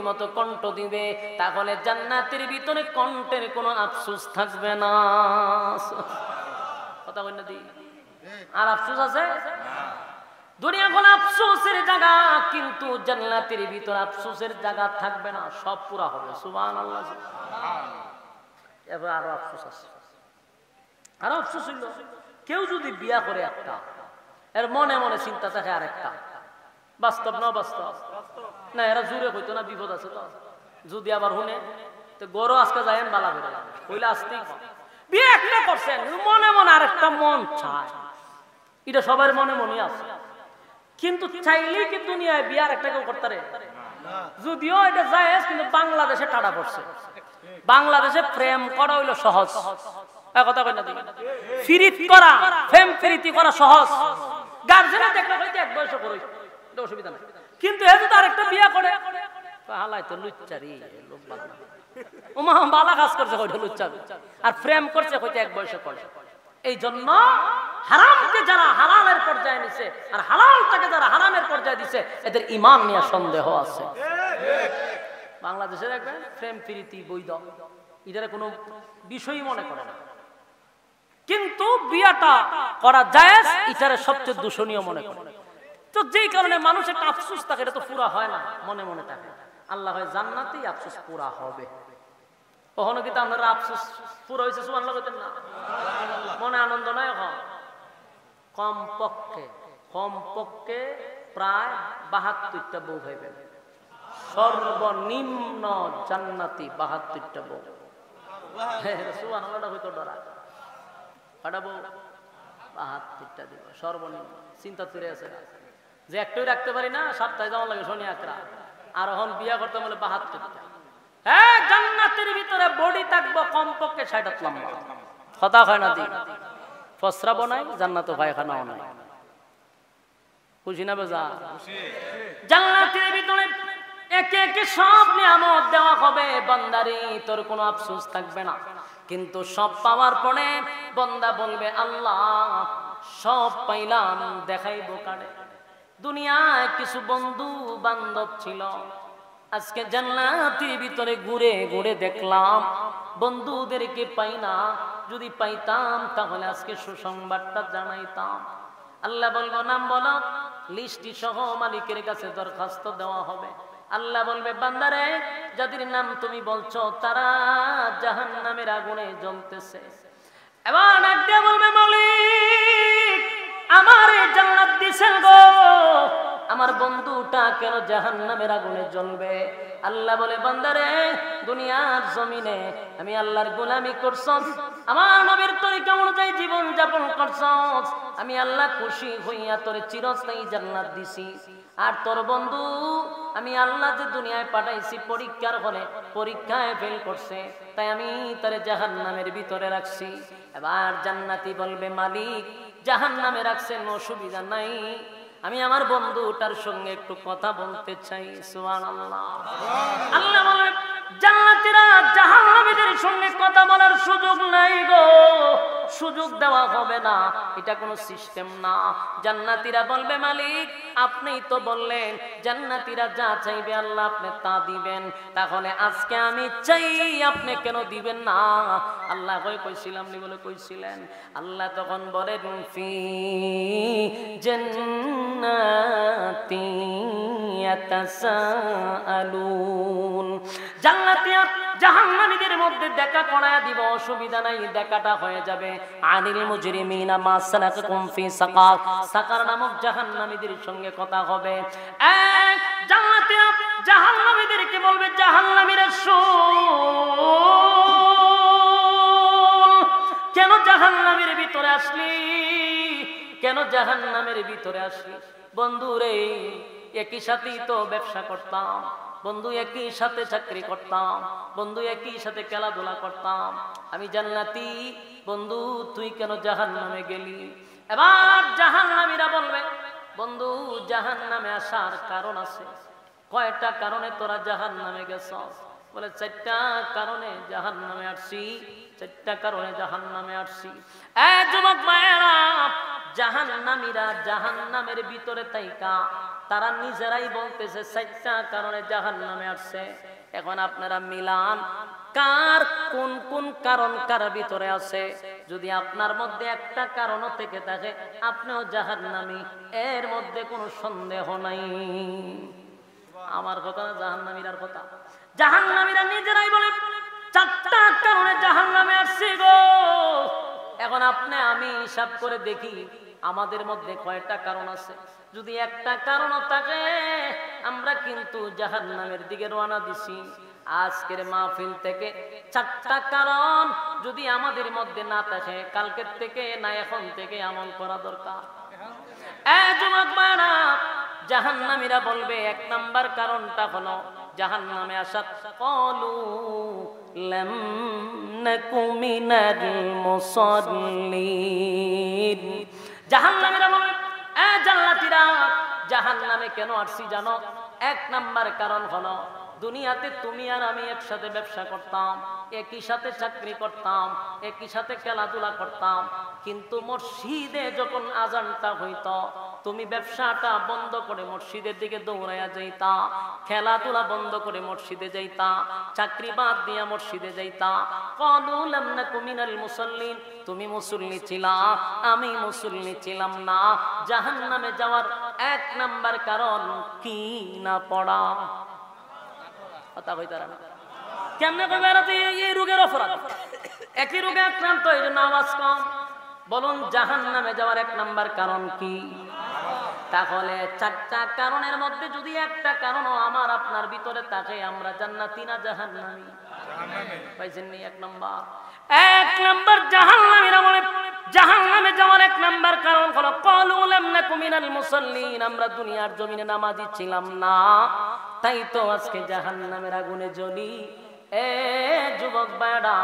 মতো কণ্ঠ দিবে, তাহলে জান্নাতের ভিতরে কণ্ঠের কোনো আফসোস থাকবে না। কথা বল না দি, আর আফসোস আছে? দুনিয়া কোনো আফসোসের জায়গা, কিন্তু জান্নাতের ভিতর আফসোসের জায়গা থাকবে না, সব পুরা হবে। সুবহানাল্লাহ। এবার আরো আফসোস আছে, আরো আফসোস হইল কেউ যদি বিয়া করে একটা, এর মনে মনে চিন্তা থাকে আরেকটা। বাস্তব না বাস্তব না? এরা জুড়ে হইতো না বিপদ আছে তো, যদি আবার শুনে তো গরু আজকে যায় বালা করে হইলে আসতেই বিয়ে একটা করছেন, মনে মনে আরেকটা মন চায়, এটা সবার মনে মনে আছে, কিন্তু চাইলেই কি দুনিয়ায় বিয়ার একটা কেউ করতে পারে? যদিও এটা জায়েজ, কিন্তু বাংলাদেশে টাটা পড়ছে। বাংলাদেশে প্রেম করা হইলো সহজ, কথা কই না দিই, ফিরিত করা, প্রেম ফিরিতি করা সহজ। গার্জেনে দেখলে হইতে এক বয়স করে এটা অসুবিধা নাই, কিন্তু এ যদি আরেকটা বিয়া করে হালাই তো লুচ্চারি লোক বালা না, ওমা বালা কাজ করছে কইটা লুচ্চা, আর প্রেম করছে হইতে এক বয়সে করে। এই জন্য হারামকে যারা হালালের পর্যায়ে নিছে আর হালালটাকে যারা হারামের পর্যায়ে দিছে, এদের ঈমান নিয়ে সন্দেহ আছে। বাংলাদেশে দেখবেন প্রেম প্রীতি বৈধ, এটার কোনো বিষয়ই মনে করে না, কিন্তু বিয়াটা করা জায়েজ, এটারে সবচেয়ে দূষণীয় মনে করে। তো যেই কারণে মানুষের একটা আফসোস থাকে, এটা তো পুরা হয় না, মনে মনে থাকে। আল্লাহ হয় জান্নাতেই আফসোস পুরা হবে। কখনো কিন্তু আপনারা আফসোস পুরো হয়েছে সুবহানাল্লাহ বলতেন না? মনে আনন্দ নয়? কমপক্ষে কমপক্ষে প্রায় 72টা বউ ভাইবেন, সর্বনিম্ন জান্নাতি 72টা বউ। সুবহানাল্লাহ হইতো ডরা কাটা বউ 72টা দিব সর্বনিম্ন। চিন্তা তুলে আছে যে একটাই রাখতে পারি না, সপ্তাহে যাওয়া লাগে শনি আকরা, আর এখন বিয়া করতে বলে 72টা। হ্যাঁ, জান্নাতের ভিতরে বডি থাকবো কমপক্ষে 60 লম্বা, কথা হয় না দি, ফসরাবো নাই, জান্নাতে পায়খানাও নাই। খুশি না বেজা? জান্নাতের ভিতরে একে একে সব নিয়ামত দেওয়া হবে বান্দারে, তোর কোনো আফসোস থাকবে না। কিন্তু সব পাওয়ার পরে বান্দা বলবে আল্লাহ সব পাইলাম, দেখাইবো কারে? দুনিয়ায় কিছু বন্ধু বান্ধব ছিল, আজকে জান্নাতের ভিতরে ঘুরে ঘুরে দেখলাম বন্ধুদেরকে পাই না। যদি পাইতাম তাহলে আজকে সুসংবাদটা জানাইতাম। আল্লাহ বলবো নাম বলো, লিস্টি সহ মালিকের কাছে দরখাস্ত দেওয়া হবে। আল্লাহ বলবে বান্দারে, যাদের নাম তুমি বলছো তারা জাহান্নামের আগুনে জ্বলতেছে। এবার ডাক দিয়ে বলবে মালিক আমার জান্নাত দিছেন গো, আমার বন্ধুটা কেন জাহান্নামের আগুনে জ্বলবে? আল্লাহ বলে বান্দারে, দুনিয়ার জমিনে আমি আল্লাহর গোলামি করছস, আমার নবীর তরিকা অনুযায়ী জীবন যাপন করছস, আমি আল্লাহ খুশি হইয়া তোরে চিরস্থায়ী জান্নাত দিছি। আর তোর বন্ধু আমি আল্লাহ যে দুনিয়ায় পাঠাইছি পরীক্ষার হলে, পরীক্ষায় ফেল করছে, তাই আমি তারে জাহান্নামের ভিতরে রাখছি। এবার জান্নাতি বলবে মালিক জাহান্নামে রাখছেন, অসুবিধা নাই, আমি আমার বন্ধুটার সঙ্গে একটু কথা বলতে চাই। সুবহানাল্লাহ। আল্লাহ বলে জান্নাতীরা জাহান্নামীদের সঙ্গে কথা বলার সুযোগ নাই গো, সুযোগ দেওয়া হবে না, এটা কোনো সিস্টেম না। জান্নাতীরা বলবে মালিক আপনিই তো বললেন জান্নাতীরা যা চাইবে আল্লাহ আপনি তা দিবেন, তাহলে আজকে আমি চাই আপনি কেন দিবেন না? আল্লাহ কইছিলাম নি বলে কইছিলেন। আল্লাহ তখন বলেন ফি জান্নাতি ইয়াতাসাআলুন, জান্নাতীরা জাহান্নামীদের মধ্যে দেখা করায়া দিব, অসুবিধা নাই, দেখাটা হয়ে যাবে। আনিল মুজরিমিনা মা সালাকাকুম ফি সাকার, সাকার নামক জাহান্নামীদের সঙ্গে কথা হবে। এক জান্নাতীরা জাহান্নামীদেরকে বলবে জাহান্নামীরা শুন, কেন জাহান্নামের ভিতরে আসলি? কেন জাহান্নামের ভিতরে আসলি? বন্ধু রে, একই সাথেই তো ব্যবসা করতাম বন্ধু, একই সাথে চাকরি করতাম বন্ধু, একই সাথে খেলাধুলা করতাম, আমি জান্নাতি বন্ধু, তুই কেন জাহান্নামে গেলি? এবার জাহান্নামীরা বলবে বন্ধু জাহান্নামে আসার কারণ আছে। কয়টা কারণে তোরা জাহান্নামে গেছস? বলে 4টা কারণে জাহান্নামে আসছি, 4টা কারণে জাহান্নামে আসছি। যুবক ভাইয়েরা, জাহান্নামীরা জাহান্নামের ভিতরে তাইকা তারা নিজেরাই বলতেছে 4টা কারণে জাহান্নামে আসছে। এখন আপনারা মিলান কার কোন কোন কারণ কার ভিতরে আছে। যদি আপনার মধ্যে একটা কারণও থেকে থাকে আপনিও জাহান্নামী, এর মধ্যে কোনো সন্দেহ নাই। আমার কথা না, জাহান্নামীরার কথা। জাহান্নামীরা নিজেরাই বলে 4টা কারণে জাহান্নামে আসছি গো। এখন আপনি আমি হিসাব করে দেখি আমাদের মধ্যে কয়টা কারণ আছে। যদি একটা কারণও থাকে আমরা কিন্তু জাহান্নামের দিকে রওনা দিছি। আজকের মাহফিল থেকে 4টা কারণ যদি আমাদের মধ্যে না থাকে, কালকের থেকে না এখন থেকে আমল করা দরকার। যুবক ভাইরা, জাহান্নামীরা বলবে 1 নাম্বার কারণটা হলো জাহান্নামে আসার ক্বালু লাম নাকু মিনাল মুসাল্লিন। জাহান্নামীরা বলবে জান্নাতীরা জাহান্নামে কেন আসছি জানো? 1 নাম্বার কারণ হলো দুনিয়াতে তুমি আর আমি একসাথে ব্যবসা করতাম, একই সাথে চাকরি করতাম, একই সাথে খেলাধুলা করতাম, কিন্তু মসজিদে যখন আজানটা হইতো তুমি ব্যবসাটা বন্ধ করে মসজিদের দিকে দৌড়াইয়া যাইতা, খেলাধুলা বন্ধ করে মসজিদে যাইতা, চাকরি বাদ দিয়া মসজিদে যাইতা। ক্বালু লাম নাকু মিনাল মুসাল্লিন, তুমি মুসল্লি ছিলা, আমি মুসল্লি ছিলাম না। জাহান্নামে যাওয়ার 1 নাম্বার কারণ কি না পড়া। কথা কইতারা না কেমনে কইবা? এই রোগের অপরাধ, একই রোগে আক্রান্ত, এই জন্য আওয়াজ কম। বলুন জাহান্নামে যাওয়ার 1 নাম্বার কারণ কি? তাহলে 4টা কারণের মধ্যে যদি একটা কারণও আমার আপনার ভিতরে থাকে আমরা জান্নাতি না জাহান্নামী? পাইছেন নি? 1 নাম্বার জাহান্নামীরা বলে জাহান্নামে যাওয়ার 1 নাম্বার কারণ হলো ক্বালু লাম নাকু মিনাল মুসাল্লিন, আমরা দুনিয়ার জমিনে নামাজি ছিলাম না, তাই তো আজকে জাহান্নামের আগুনে জ্বলি। যুবক ভাইরা,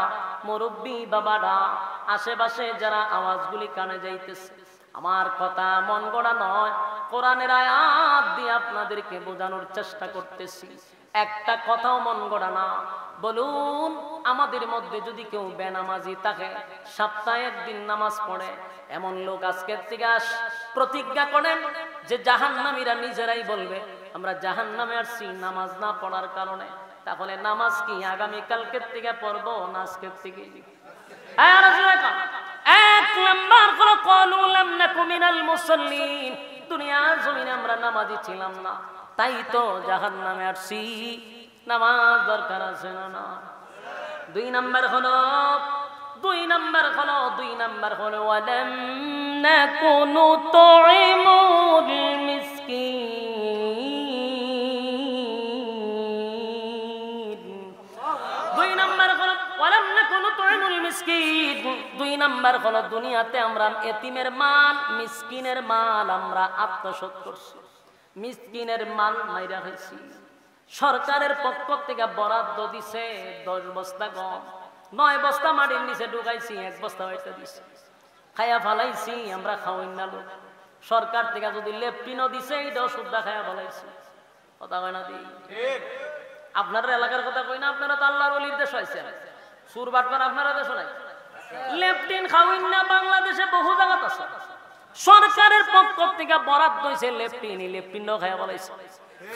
মুরব্বী বাবারা, আশেপাশে যারা আওয়াজগুলি কানে যাইতেছে, আমার কথা মন গড়া নয়, কোরআনের আয়াত দিয়ে আপনাদেরকে বোঝানোর চেষ্টা করতেছি। একটা কথাও মন গড়া না। বলুন আমাদের মধ্যে যদি কেউ বেনামাজি থাকে, সপ্তাহে 1 দিন নামাজ পড়ে, এমন লোক আজকের থেকে প্রতিজ্ঞা করেন যে জাহান্নামীরা নিজেরাই বলবে আমরা জাহান্নামে আসছি নামাজ না পড়ার কারণে। তাহলে নামাজ কি আগামী কালকের থেকে পড়বো না আজকের থেকে? 1 নাম্বার হলো ক্বালু লাম নাকু মিনাল মুসাল্লিন, দুনিয়ার জমিনে আমরা নামাজি ছিলাম না, তাই তো জাহান্নামে আসছি। নামাজ দরকার আছে না? 2 নাম্বার হলো ওয়ালাম নাকু নুতঈমুল মিসকিন। 2 নাম্বার হলো ওয়ালাম নাকু নুতঈমুল মিসকিন। 2 নাম্বার হলো দুনিয়াতে আমরা এতিমের মাল, মিসকিনের মাল আমরা আত্মসাৎ করছি, মিসকিনের মাল মাইরা খাইছি। সরকারের পক্ষ থেকে বরাদ্দ দিছে 10 বস্তা গম, 9 বস্তা মাটির নিচে ঢুকাইছি, 1 বস্তা হইতে দিছে, খায়া ফালাইছি আমরা। খাওয়াই না লোক। সরকার থেকে যদি লেপটিনও দিছে এইটাও সুদ্ধা খায়া ফালাইছি। কথা কয় না দি? আপনার এলাকার কথা কই না, আপনারা তো আল্লাহর ওলির দেশ হয়েছেন, সুর বাটপার আপনারা দেশ নাই। লেপটিন খাওয়াই না বাংলাদেশে বহু জায়গা আছে, সরকারের পক্ষ থেকে বরাদ্দ হইছে লেপটিনও খায়া ফালাইছে।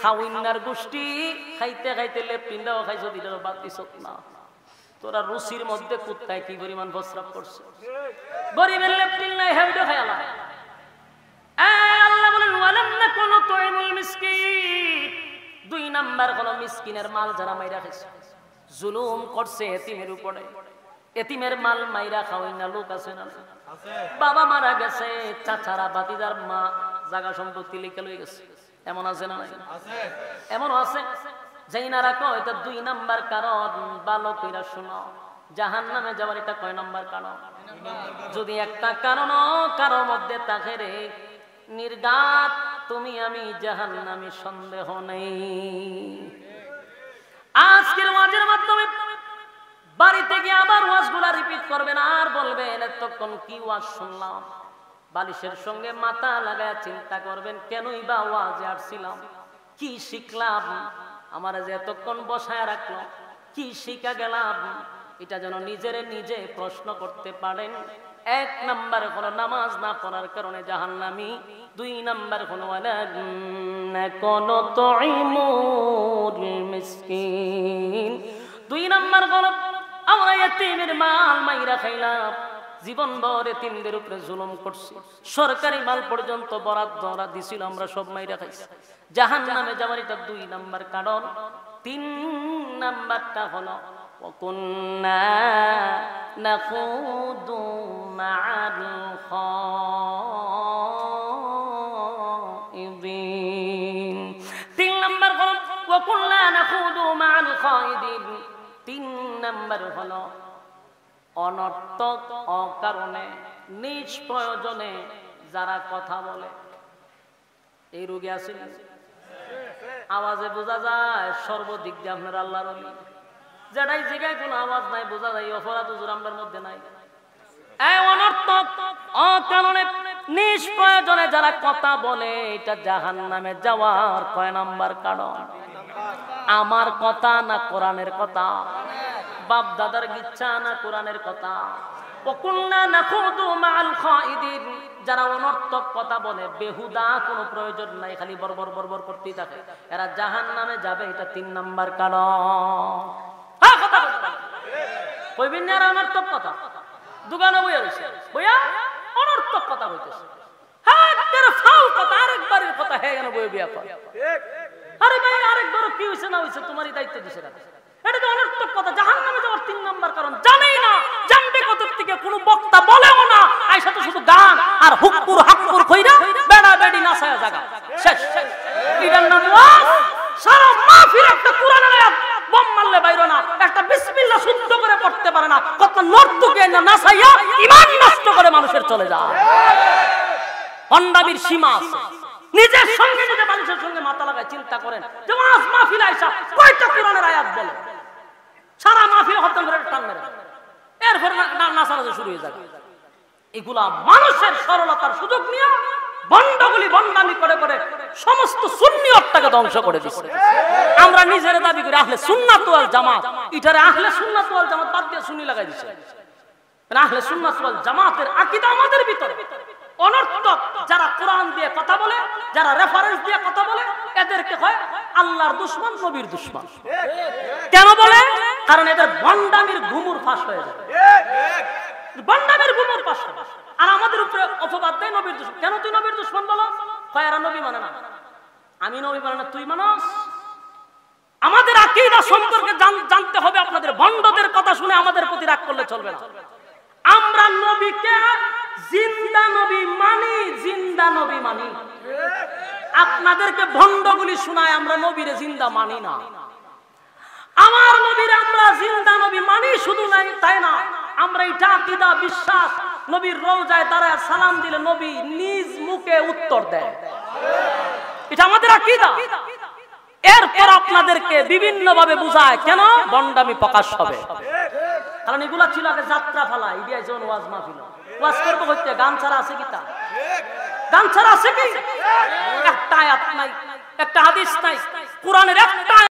খাওয়াইনার গোষ্ঠী খাইতে খাইতে লেপটিনটাও খাইছো, দিটাও বাদ দিছ না। তোরা রুচির মধ্যে কুত্তায় কি পরিমাণ প্রস্রাব করছে। গরিবের লেপটিন নাই, হেউডো খায়ালা। আল্লাহ বলেন ওয়ালাম নাকু নুতঈমুল মিসকিন। 2 নাম্বার হলো মিসকিনের মাল যারা মাইরা খাইছে, জুলুম করছে এতিমের উপরে। এতিমের মাল মাইরা খাওয়াই না লোক আছে না? বাবা মারা গেছে, চাচারা বাতিদার মা জায়গা সম্পত্তি লিখে লয়ে গেছে, এমন আছে না? এমন আছে যাইনা রাখো। এটা 2 নাম্বার কারণ। ভালো কইরা শুনো, জাহান্নামে যাওয়ার এটা কয় নাম্বার কারণ? যদি একটা কারণ কারোর মধ্যে থাকে রে নির্ঘাত তুমি আমি জাহান্নামী, সন্দেহ নেই। আজকের ওয়াজের মাধ্যমে বাড়িতে গিয়ে আবার ওয়াজগুলা রিপিট করবেন আর বলবেন এতক্ষণ কি ওয়াজ শুনলাম। বালিশের সঙ্গে মাথা লাগায় চিন্তা করবেন কেনই বা ওয়াজে আসছিলাম, কি শিখলাম, আমার যে এতক্ষণ বসায় রাখলো, কি শিখা গেলাম, এটা যেন নিজের নিজে প্রশ্ন করতে পারেন। এক নাম্বার হলো নামাজ না পড়ার কারণে জাহান্নামী, দুই নাম্বার হলো মিসকিন, দুই নাম্বার হলো আমরা ইতিমের মাল মাইরা খাইলাম, জীবন ভর এতিমদের উপরে জুলুম করছি, সরকারি মাল পর্যন্ত বরাদ্দ দিছিল, আমরা সব মাইরা খাইছি। জাহান্নামে যাওয়ার এটা দুই নাম্বার কারণ। তিন নাম্বারটা হলো ওয়াকুন্না নাখুদু মা'আল খাইদিন। তিন নাম্বার হলো ওয়াকুন্না নাখুদু মা'আল খাইদিন। তিন নাম্বার হলো অনর্থক অকারণে নিষ্প্রয়োজনে যারা কথা বলে। এই রোগী আছে, আওয়াজে বোঝা যায় সর্বদিক দিয়ে আপনার আল্লাহর ওলি, যেটাই জায়গায় কোনো আওয়াজ নাই বোঝা যায় অপরাধ হুজুর আমরার মধ্যে নাই। এই অনর্থক অকারণে নিষ্প্রয়োজনে যারা কথা বলে, এটা জাহান্নামে যাওয়ার কয় নাম্বার কারণ? আমার কথা না কোরআনের কথা, বাপ দাদার ইচ্ছা না কোরআনের কথা। ওয়াকুন্না নাখুদু মা'আল খাইদিন, যারা অনর্থক কথা বলে, বেহুদা কোনো প্রয়োজন নাই, খালি বরবর বরবর করতেই থাকে, এরা জাহান্নামে যাবে, এটা তিন নাম্বার কারণ। হ্যাঁ কথা কইবেন না, অনর্থক কথা দোকানে বইয়া রইছে, বইয়া অনর্থক কথা হইতেছে, হ্যাঁ তেরা ফাউল কথা, আরেকবারের কথা হয়ে গেল বই বিয়া কর। আরে ভাই আরেকবার কি হইছে না হইছে তোমারই দায়িত্ব দিছে না, এটা তো অনর্থক কথা, জাহান্নামে যাওয়ার তিন নাম্বার কারণ। জানেই না, জানবে কত থেকে, কোনো বক্তা বলেও না, আইসা তো শুধু গান আর হুক্কুর হাক্কুর কইরা বেড়া বেডি নাচায়া জায়গা শেষ। এটার নাম ওয়াজ। সারা মাহফিল একটা কোরআনের আয়াত বম মারলে বাইরো না, একটা বিসমিল্লাহ শুদ্ধ করে পড়তে পারে না, কত নর্তকে না নাচাইয়া ঈমান নষ্ট করে মানুষের চলে যায়। ভণ্ডামির সীমা আছে, নিজের সঙ্গে নিজে মানুষের সঙ্গে মাথা লাগায় চিন্তা করেন যে ওয়াজ মাহফিল আইসা কয়টা কোরআনের আয়াত বলে, সারা মাহফিল খতম করে টান মেরে এরপর নাচানাচি শুরু হয়ে যাবে। এগুলা মানুষের সরলতার সুযোগ নিয়ে বন্ডগুলি বন্ডামি করে করে সমস্ত সুন্নিয়তটাকে ধ্বংস করে দিচ্ছে। আমরা নিজের দাবি করি আহলে সুন্নাত ওয়াল জামাত, এটারে আহলে সুন্নাত ওয়াল জামাত বাদ দিয়ে সুন্নি লাগাই দিচ্ছে। আহলে সুন্নাত ওয়াল জামাতের আকীদা আমাদের ভিতরে। অনর্থক যারা কোরআন দিয়ে কথা বলে, যারা রেফারেন্স দিয়ে কথা বলে, এদেরকে হয় আল্লাহর দুশমন, নবীর দুশমন। কেন বলে? কারণ এদের বন্ডামির ঘুমুর ফাঁস হয়ে যায়, বন্ডামির ঘুমুর ফাঁস হয়। আর আমাদের উপরে অপবাদ দেয় নবীর দুশমন। কেন তুই নবীর দুশমন বলো? কয় এরা নবী মানে না, আমি নবী মানে না, তুই মানস। আমাদের আকীদা সম্পর্কে জানতে হবে। আপনাদের ভণ্ডদের কথা শুনে আমাদের প্রতি রাগ করলে চলবে না। আমরা নবীকে জিন্দা নবী মানি, জিন্দা নবী মানি। আপনাদেরকে ভণ্ডগুলি শোনায় আমরা নবীরে জিন্দা মানি না। আমার নবীরে আমরা জিন্দা নবী মানি, শুধু তাই না, আমরা এটা আকীদা বিশ্বাস, নবীর রওজায় দাঁড়ায় সালাম দিলে নবী নিজ মুখে উত্তর দেয়, এটা আমাদের আকীদা। এরপর আপনাদেরকে বিভিন্ন ভাবে বুঝায়, কেন ভণ্ডামি প্রকাশ হবে। কারণ এগুলা ছিল আগে যাত্রা ফালা, ইডিয়া যেমন ওয়াজ মাহফিল, ওয়াজ করবো হইতে গান ছাড়া আছে কি? তা গান ছাড়া আছে কি? একটা আয়াত নাই, একটা হাদিস নাই, কোরআনের একটা